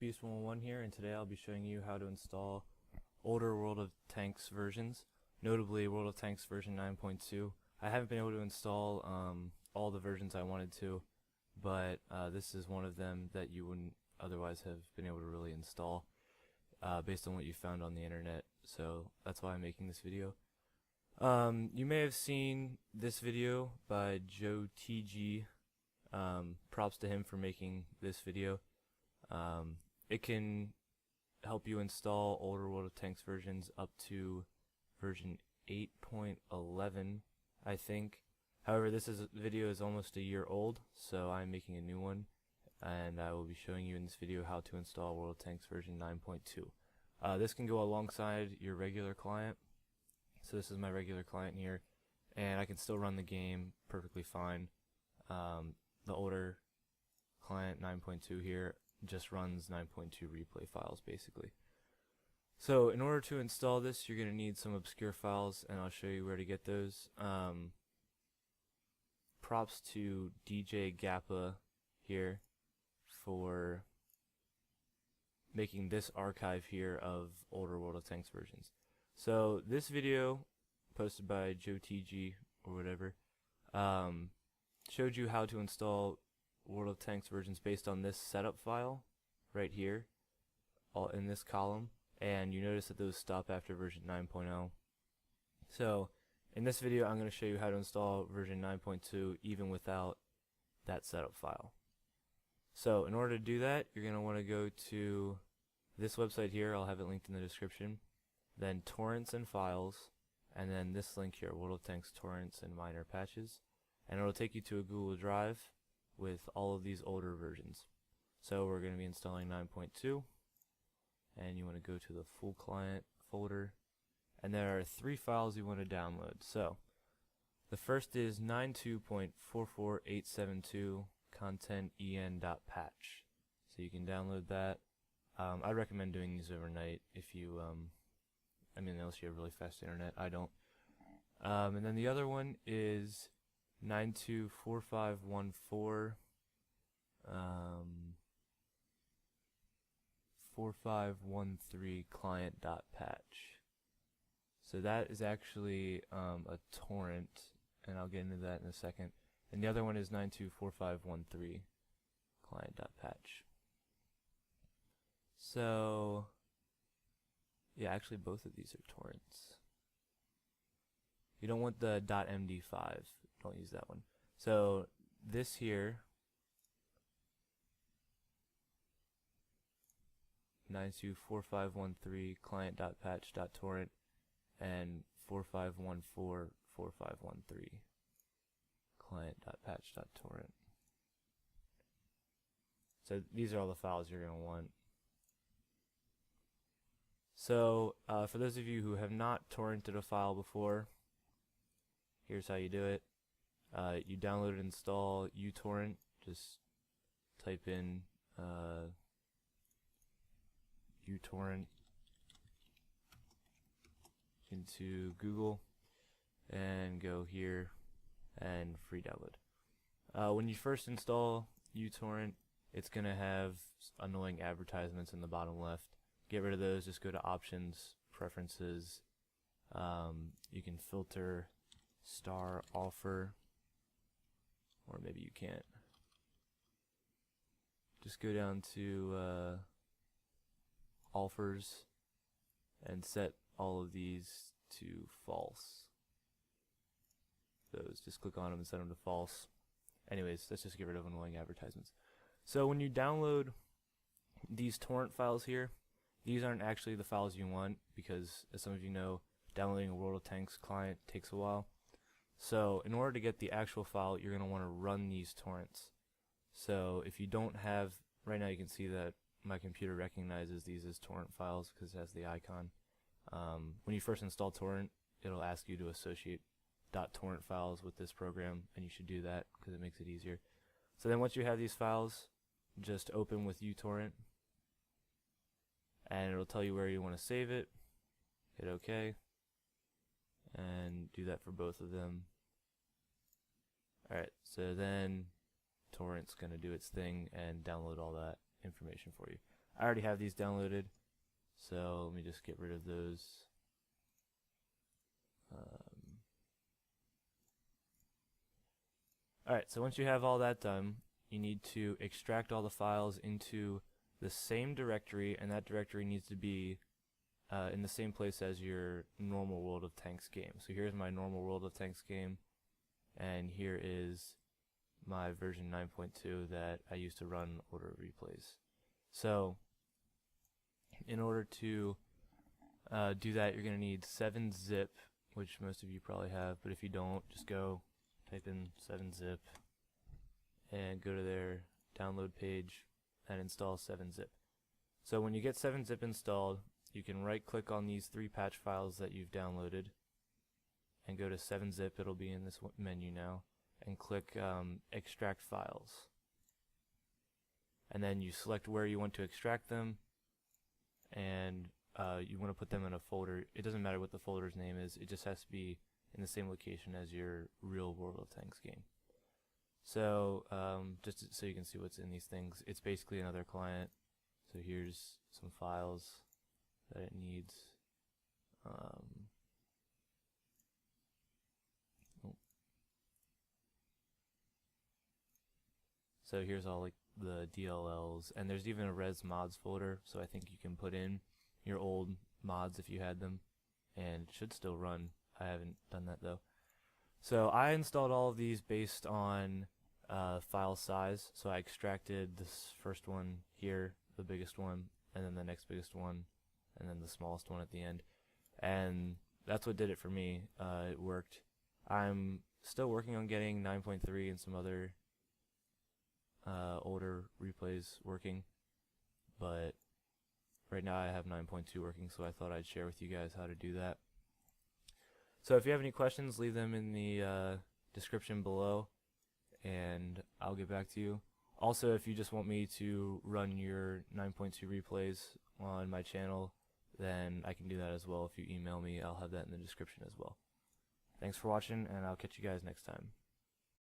Beast 101 here, and today I'll be showing you how to install older World of Tanks versions, notably World of Tanks version 9.2. I haven't been able to install all the versions I wanted to, but this is one of them that you wouldn't otherwise have been able to really install based on what you found on the internet, so that's why I'm making this video. You may have seen this video by Joe TG. Props to him for making this video. It can help you install older World of Tanks versions up to version 8.11, I think. However, this video is almost a year old, so I'm making a new one, and I will be showing you in this video how to install World of Tanks version 9.2. This can go alongside your regular client. So this is my regular client here, and I can still run the game perfectly fine. The older client 9.2 here just runs 9.2 replay files basically. So in order to install this, you're going to need some obscure files, and I'll show you where to get those. Props to DJ Gappa here for making this archive here of older World of Tanks versions. So this video, posted by Joe TG or whatever, showed you how to install World of Tanks versions based on this setup file right here, all in this column, and you notice that those stop after version 9.0. So in this video I'm going to show you how to install version 9.2 even without that setup file. So in order to do that, you're going to want to go to this website here. I'll have it linked in the description. Then torrents and files, and then this link here, World of Tanks torrents and minor patches, and it'll take you to a Google Drive with all of these older versions. So we're going to be installing 9.2, and you want to go to the full client folder, and there are 3 files you want to download. So the first is 92.44872 content.en.patch. So you can download that. I recommend doing these overnight if you unless you have really fast internet. I don't. And then the other one is 924514 4513 client.patch. So that is actually a torrent, and I'll get into that in a second. And the other one is 924513 client.patch. So yeah, actually both of these are torrents. You don't want the .md5, don't use that one. So this here, 924513 client.patch.torrent and 45144513 client.patch.torrent. So these are all the files you're going to want. So for those of you who have not torrented a file before, here's how you do it. You download and install utorrent. Just type in utorrent into Google and go here and free download. When you first install utorrent, it's going to have annoying advertisements in the bottom left. Get rid of those. Just go to options, preferences. You can filter star offer, or maybe you can't. Just go down to offers and set all of these to false. Those, just click on them and set them to false. Anyways, let's just get rid of annoying advertisements. So when you download these torrent files here, these aren't actually the files you want, because as some of you know, downloading a World of Tanks client takes a while. So in order to get the actual file, you're going to want to run these torrents. So if you don't have, right now you can see that my computer recognizes these as torrent files because it has the icon. When you first install torrent, it'll ask you to associate .torrent files with this program, and you should do that because it makes it easier. So then once you have these files, just open with utorrent, and it'll tell you where you want to save it. Hit OK, and do that for both of them. Alright, so then torrent's going to do its thing and download all that information for you. I already have these downloaded, so let me just get rid of those. Alright, so once you have all that done, you need to extract all the files into the same directory, and that directory needs to be in the same place as your normal World of Tanks game. So here's my normal World of Tanks game, and here is my version 9.2 that I used to run order replays. So in order to do that, you're going to need 7-zip, which most of you probably have, but if you don't, just go type in 7-zip and go to their download page and install 7-zip. So when you get 7-zip installed, you can right click on these 3 patch files that you've downloaded and go to 7-zip. It'll be in this menu now, and click extract files, and then you select where you want to extract them, and you want to put them in a folder. It doesn't matter what the folder's name is, it just has to be in the same location as your real World of Tanks game. So just so you can see what's in these things, it's basically another client. So here's some files that it needs. So here's all like the DLLs, and there's even a res mods folder, so I think you can put in your old mods if you had them, and it should still run. I haven't done that though. So I installed all of these based on file size. So I extracted this first one here, the biggest one, and then the next biggest one, and then the smallest one at the end, and that's what did it for me. It worked. I'm still working on getting 9.3 and some other older replays working, but right now I have 9.2 working, so I thought I'd share with you guys how to do that. So if you have any questions, leave them in the description below, and I'll get back to you. Also, if you just want me to run your 9.2 replays on my channel, then I can do that as well. If you email me, I'll have that in the description as well. Thanks for watching, and I'll catch you guys next time.